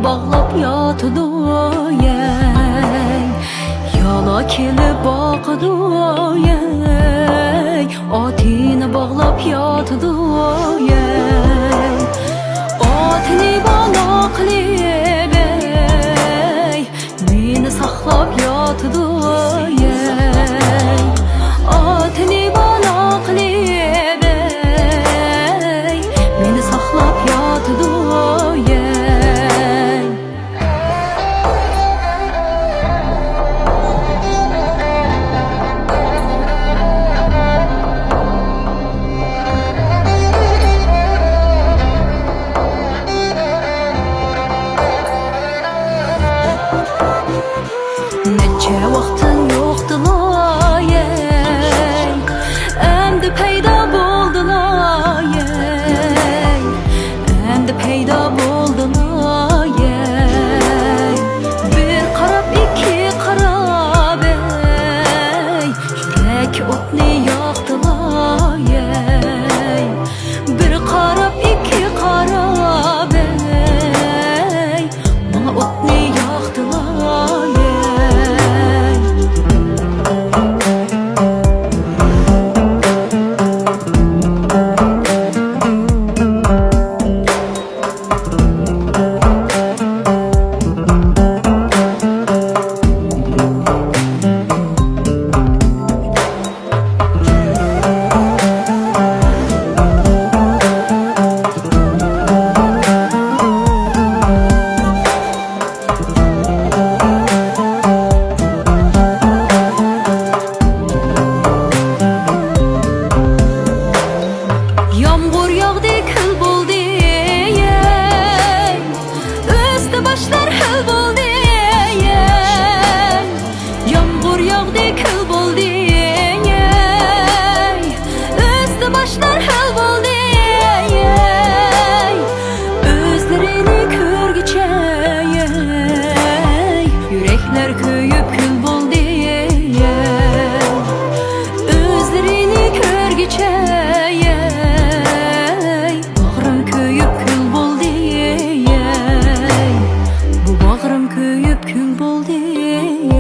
bağlap yatıdı Yala kilip bakidu Atını bağlap yatıdı Atını bana kilip Beni saklap yatıdı Atını bana kilip Beni saklap yatıdı Neçe vaktin yoktu Emdi peyda buldular Emdi peyda buldular Bir karab iki karab Yürek otni yaktılar Bir karab iki karab Bana otni yaktılar Yağmur yağdı kül buldu Üstü başlar hıl buldu Yağmur yağdı kül buldu Üstü başlar hıl buldu Özlerini körgüçe Yürekler köyüp kül buldu Özlerini körgüçe Bu bağrım köyüp kül buldu